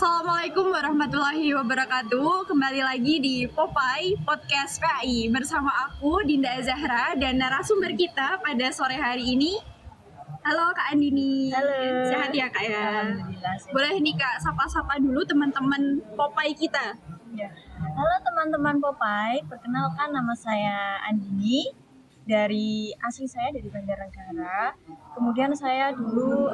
Assalamualaikum warahmatullahi wabarakatuh. Kembali lagi di Popeye Podcast PAI bersama aku Dinda Zahra dan narasumber kita pada sore hari ini. Halo Kak Andini. Halo. Sehat ya Kak ya? Alhamdulillah. Boleh nih Kak sapa-sapa dulu teman-teman Popeye kita. Ya. Halo teman-teman Popeye, perkenalkan nama saya Andini. Asli saya dari Banjarnegara. Kemudian saya dulu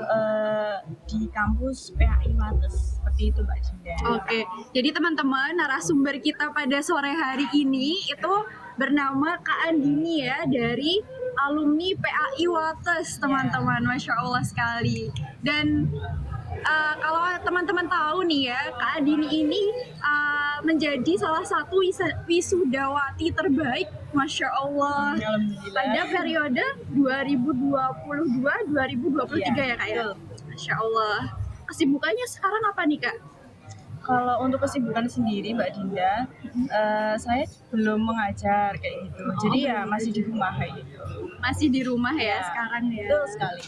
di kampus PAI Mates. Seperti itu Mbak Dinda. Oke, jadi teman-teman narasumber kita pada sore hari ini itu bernama Kak Andini ya, dari alumni PAI Wates teman-teman, Masya Allah sekali. Dan kalau teman-teman tahu nih ya, Kak Andini ini menjadi salah satu wisudawati terbaik, Masya Allah, pada periode 2022-2023 ya Kak ya? Masya Allah. Kesibukannya sekarang apa nih Kak? Kalau untuk kesibukan sendiri Mbak Dinda, saya belum mengajar kayak gitu. Jadi ya masih di rumah kayak gitu. Masih di rumah ya sekarang ya? Betul sekali.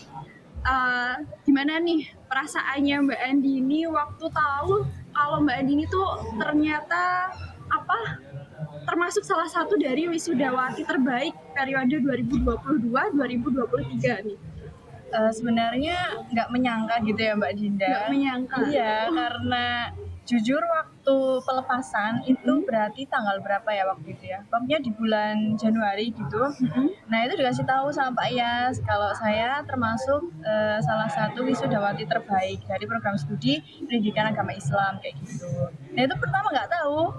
Gimana nih perasaannya Mbak Andini waktu tahu kalau Mbak Andini tuh ternyata termasuk salah satu dari wisudawati terbaik periode 2022-2023 nih? Sebenarnya nggak menyangka gitu ya Mbak Dinda. Nggak menyangka? Iya, karena jujur waktu pelepasan itu berarti tanggal berapa ya waktu itu ya? Pokoknya di bulan Januari gitu. Nah itu dikasih tahu sama Pak Yas kalau saya termasuk salah satu wisudawati terbaik dari program studi pendidikan agama Islam kayak gitu. Nah itu pertama nggak tahu.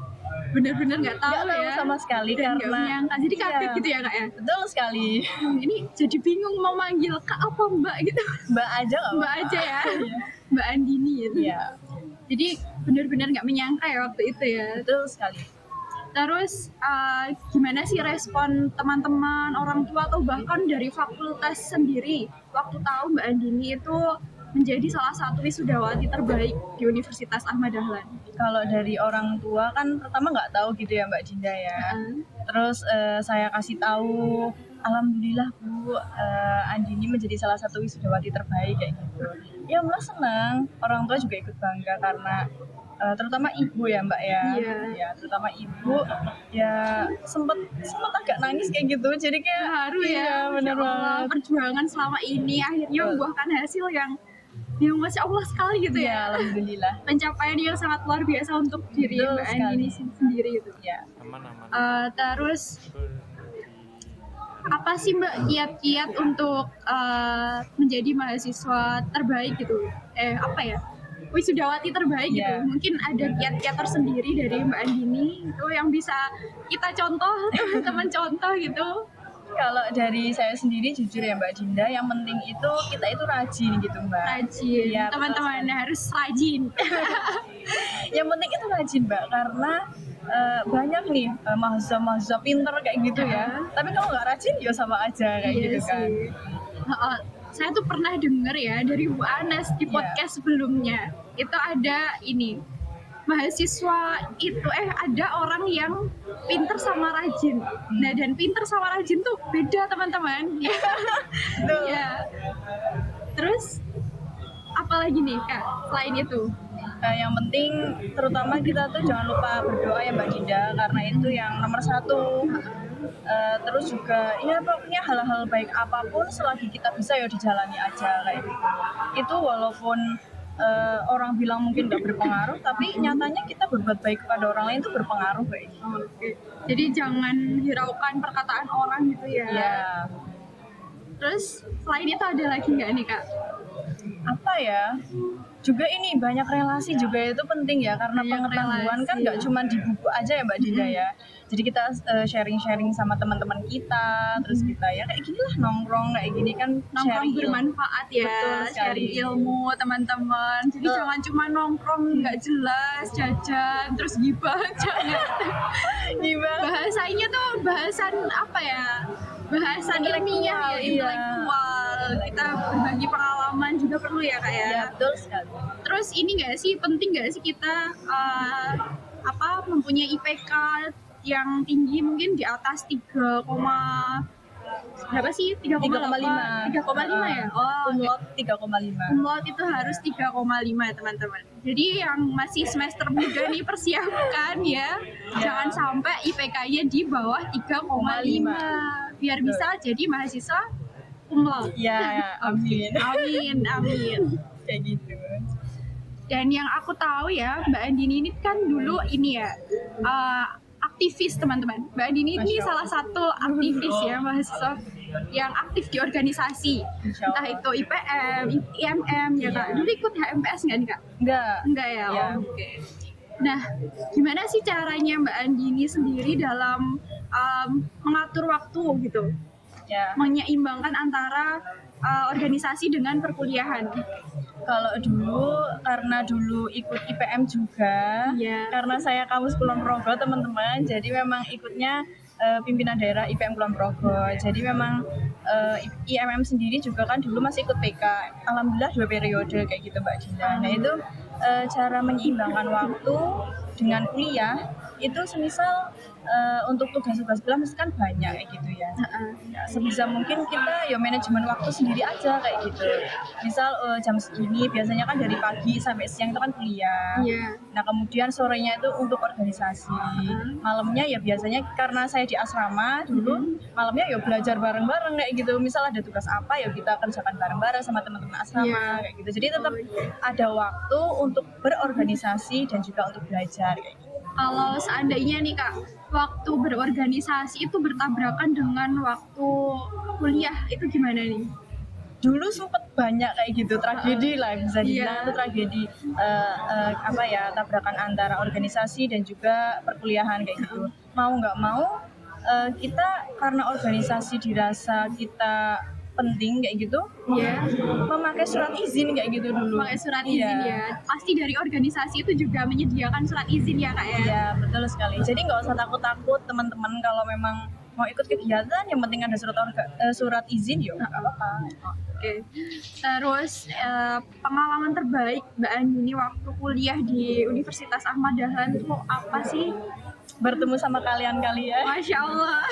Bener-bener nggak tahu ya sama sekali. dan karena nggak menyangka, jadi kaget gitu ya Kak ya? Betul sekali. Ini jadi bingung mau manggil Kak apa Mbak gitu. Mbak aja nggak Mbak aja ya. Mbak Andini gitu. Iya. Jadi benar-benar nggak menyangka ya waktu itu ya. Betul sekali. Terus gimana sih respon teman-teman, orang tua atau bahkan dari fakultas sendiri waktu tahu Mbak Andini itu menjadi salah satu wisudawati terbaik di Universitas Ahmad Dahlan? Kalau dari orang tua kan pertama nggak tahu gitu ya Mbak Dinda ya. Terus saya kasih tahu, alhamdulillah Bu, Andini menjadi salah satu wisudawati terbaik kayak gitu. Ya Mbak senang, orang tua juga ikut bangga karena terutama ibu ya Mbak ya. Ya terutama ibu ya sempat agak nangis kayak gitu. Jadi kayak haru ya, benar banget. Perjuangan selama ini akhirnya membuahkan hasil yang Masya Allah sekali gitu ya. Alhamdulillah. Pencapaian yang sangat luar biasa untuk diri Mbak Andini sendiri itu. Ya. Terus apa sih Mbak kiat-kiat untuk menjadi mahasiswa terbaik gitu? Wisudawati terbaik gitu. Mungkin ada kiat-kiat tersendiri dari Mbak Andini itu yang bisa kita contoh, teman-teman contoh gitu. Kalau dari saya sendiri jujur ya Mbak Dinda, yang penting itu kita itu rajin gitu Mbak. Rajin, ya, teman-teman harus rajin. Yang penting itu rajin Mbak, karena banyak nih mahasiswa pinter kayak gitu ya. Tapi kalau nggak rajin ya sama aja kayak gitu kan. Saya tuh pernah dengar ya dari Bu Anas di podcast sebelumnya, itu ada mahasiswa itu ada orang yang pinter sama rajin. Nah dan pinter sama rajin tuh beda teman-teman. Ya. Terus apalagi nih Kak selain itu? Yang penting terutama kita tuh jangan lupa berdoa ya Mbak Dinda, karena itu yang nomor satu. Terus juga ya pokoknya hal-hal baik apapun selagi kita bisa ya dijalani aja kayak gitu. Itu walaupun orang bilang mungkin nggak berpengaruh, tapi nyatanya kita berbuat baik kepada orang lain itu berpengaruh kayak gitu. Jadi jangan hiraukan perkataan orang gitu ya. Terus selain itu ada lagi nggak nih Kak? Apa ya? Juga ini banyak relasi juga itu penting ya, karena pengetahuan kan nggak cuma di buku aja ya Mbak Dinda ya. Jadi kita sharing-sharing sama teman-teman kita, terus kita ya kayak gini lah nongkrong kayak gini kan, nongkrong bermanfaat ya, sharing ilmu teman-teman. Jadi jangan cuma nongkrong nggak jelas, jajan, terus gibah, jangan. Bahasanya tuh bahasan bahasan ilmiah ya, intelektual. Kita berbagi pengalaman juga perlu ya Kak ya. Betul sekali. Terus ini nggak sih, penting nggak sih kita mempunyai IPK yang tinggi, mungkin di atas 3,5 Berapa sih? 3,5. 3,5 ya? Oh, Kumlot 3,5. kumlot itu harus 3,5 ya teman-teman. Jadi yang masih semester muda nih persiapkan ya. Jangan sampai IPK-nya di bawah 3,5 biar bisa jadi mahasiswa kumlot. Ya, amin. Amin, amin. Kayak gitu. Dan yang aku tahu ya, Mbak Andini ini kan dulu ini ya aktivis teman-teman. Mbak Andini ini Masya Allah. salah satu aktivis ya mahasiswa yang aktif di organisasi. Insya Entah Allah. itu IPM, IMM ya kak. Dulu ikut HMPS nggak nih kak? Enggak. Enggak ya. Ya. Oh, oke. Nah, gimana sih caranya Mbak Andini sendiri dalam mengatur waktu gitu, Ya. menyeimbangkan antara organisasi dengan perkuliahan? Kalau dulu karena dulu ikut IPM juga, Iya. karena saya kampus Kulon Progo teman-teman, jadi memang ikutnya pimpinan daerah IPM Kulon Progo. Jadi memang IMM sendiri juga kan dulu masih ikut PK. Alhamdulillah 2 periode kayak gitu Mbak Dinda. Nah itu cara menyeimbangkan waktu dengan kuliah itu semisal untuk tugas-tugas kelas kan banyak kayak gitu ya. Ya, sebisa mungkin kita ya manajemen waktu sendiri aja kayak gitu. Misal jam segini biasanya kan dari pagi sampai siang itu kan kuliah. Iya. Nah kemudian sorenya itu untuk organisasi. Malamnya ya biasanya karena saya di asrama dulu, malamnya ya belajar bareng-bareng kayak gitu. Misal ada tugas apa ya kita kerjakan bareng-bareng sama teman-teman asrama kayak gitu. Jadi tetap ada waktu untuk berorganisasi dan juga untuk belajar kayak gitu. Kalau seandainya nih kak, waktu berorganisasi itu bertabrakan dengan waktu kuliah, itu gimana nih? Dulu sempet banyak kayak gitu tragedi lah bisa dibilang Iya. itu tragedi apa ya tabrakan antara organisasi dan juga perkuliahan kayak gitu. Mau nggak mau kita karena organisasi dirasa kita penting kayak gitu, Iya. memakai surat izin kayak gitu dulu. Pakai surat Iya. izin ya. Pasti dari organisasi itu juga menyediakan surat izin ya kak ya. Iya betul sekali. Jadi nggak usah takut-takut teman-teman kalau memang mau ikut kegiatan yang penting ada surat izin yuk nggak apa-apa. Oke. Terus pengalaman terbaik Mbak Andini waktu kuliah di Universitas Ahmad Dahlan itu apa sih? Bertemu sama kalian-kalian. Masya Allah.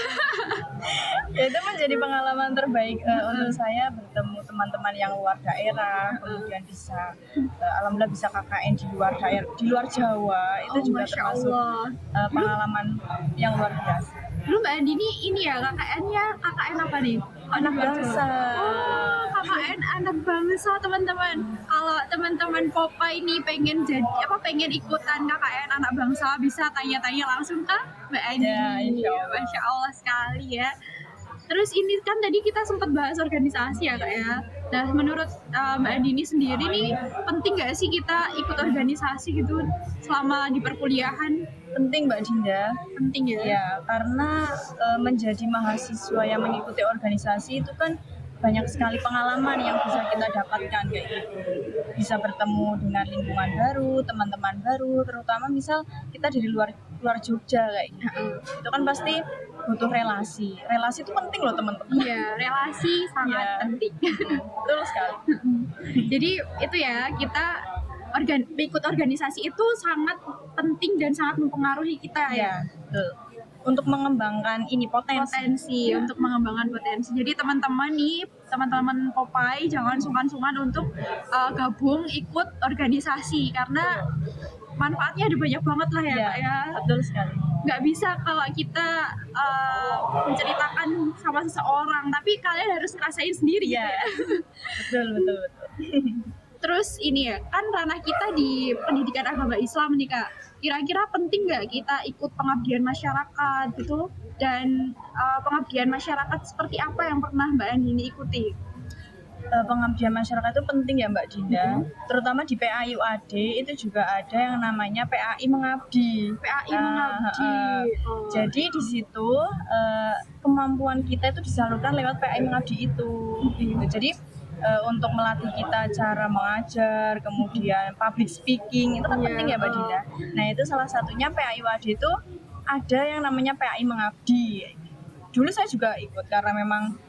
Ya, itu menjadi pengalaman terbaik untuk saya bertemu teman-teman yang luar daerah, kemudian bisa alhamdulillah bisa KKN di luar daerah, di luar Jawa itu juga Masya termasuk Allah. pengalaman yang luar biasa. Dulu Mbak Andini ini ya KKN-nya KKN apa nih? Anak bangsa. Oh, KKN anak bangsa teman-teman. Kalau teman-teman Popa ini pengen pengen ikutan KKN anak bangsa bisa tanya-tanya langsung ke Mbak Andini. Ya, insya Allah. Masya Allah sekali ya. Terus ini kan tadi kita sempat bahas organisasi ya kak ya. Nah menurut Mbak Andini sendiri nih penting nggak sih kita ikut organisasi gitu selama di perkuliahan? Penting Mbak Dinda. Penting ya. Ya, karena menjadi mahasiswa yang mengikuti organisasi itu kan banyak sekali pengalaman yang bisa kita dapatkan kayak gitu. Bisa bertemu dengan lingkungan baru, teman-teman baru, terutama misal kita dari luar Jogja kayak gitu. Itu kan pasti butuh relasi. Relasi itu penting loh teman-teman. Iya, relasi sangat Iya. penting. Betul sekali. Jadi itu ya kita ikut organisasi itu sangat penting dan sangat mempengaruhi kita ya. Ya, betul. Untuk mengembangkan ini potensi. Untuk mengembangkan potensi. Jadi teman-teman Popeye jangan sungkan-sungkan untuk gabung ikut organisasi karena manfaatnya ada banyak banget lah ya, Ya, Kak ya. betul sekali. Nggak bisa kalau kita menceritakan sama seseorang, tapi kalian harus ngerasain sendiri Iya. gitu ya. Betul. Terus ini ya, kan ranah kita di pendidikan agama Islam nih Kak. Kira-kira penting nggak kita ikut pengabdian masyarakat gitu? Dan pengabdian masyarakat seperti apa yang pernah Mbak Andini ikuti? Pengabdian masyarakat itu penting ya Mbak Dinda, terutama di PAI UAD itu juga ada yang namanya PAI Mengabdi. PAI Mengabdi. Oh. Jadi di situ kemampuan kita itu disalurkan lewat PAI Mengabdi itu. Gitu. Jadi untuk melatih kita cara mengajar, kemudian public speaking itu kan penting ya Mbak Dinda. Nah itu salah satunya PAI UAD itu ada yang namanya PAI Mengabdi. Dulu saya juga ikut karena memang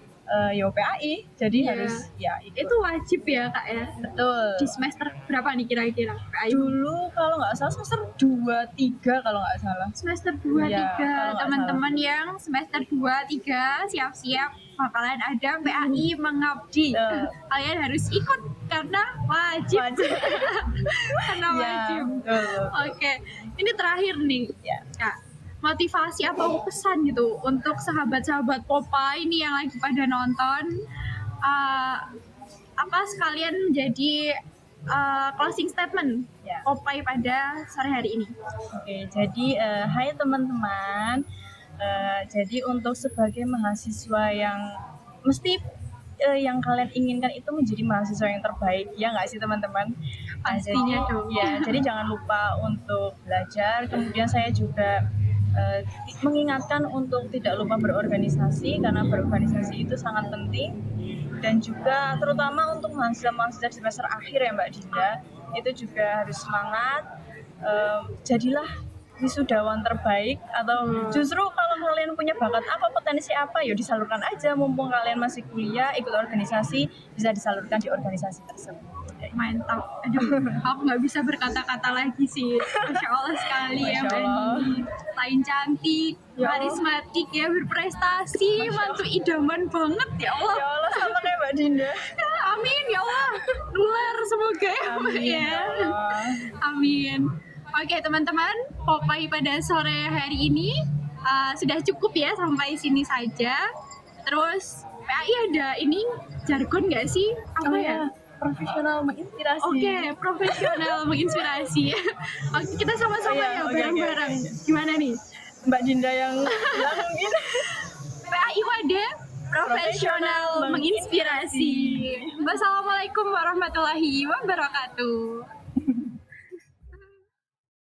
ya PAI, jadi harus ya ikut. Itu wajib ya Kak ya? Betul. Di semester berapa nih kira-kira PAI? Dulu kalau nggak salah semester 2-3 kalau nggak salah. Semester 2-3, Iya, kalau nggak teman-teman yang semester 2-3 siap-siap bakalan ada PAI Mengabdi. Kalian harus ikut karena wajib. Karena Ya, wajib. betul. Oke, ini terakhir nih, Ya. Kak. Motivasi atau pesan gitu untuk sahabat-sahabat Popeye ini yang lagi pada nonton, apa sekalian menjadi closing statement Ya. Popeye pada sore hari ini. Oke, jadi hai teman-teman. Jadi untuk sebagai mahasiswa yang mesti yang kalian inginkan itu menjadi mahasiswa yang terbaik, ya nggak sih teman-teman? Pastinya jadi, dong. Ya, jadi jangan lupa untuk belajar. Kemudian saya juga mengingatkan untuk tidak lupa berorganisasi karena berorganisasi itu sangat penting. Dan juga terutama untuk mahasiswa-mahasiswa semester akhir ya Mbak Dinda, itu juga harus semangat. Jadilah wisudawan terbaik, atau justru kalau kalian punya bakat apa, potensi apa, ya disalurkan aja. Mumpung kalian masih kuliah, ikut organisasi, bisa disalurkan di organisasi tersebut. Mantap. Aduh, aku nggak bisa berkata-kata lagi sih. Masya Allah sekali ya Mbak Masya Allah. Andi. Selain cantik, Ya Allah. karismatik ya, berprestasi, mantu idaman banget ya Allah. Ya Allah, sama kayak Mbak Dinda. Amin ya Allah. Nular semoga ya Mbak Amin, ya. ya Allah. Amin. Oke teman-teman, Popeye pada sore hari ini sudah cukup ya, sampai sini saja. Terus PAI ada ini jargon nggak sih? Apa ya? Profesional menginspirasi. Oke, profesional menginspirasi. Oke, kita sama-sama Iya, ya oke, bareng-bareng. oke. Gimana nih? Mbak Dinda yang bilang mungkin. PAI Wadah profesional menginspirasi. Wassalamualaikum warahmatullahi wabarakatuh.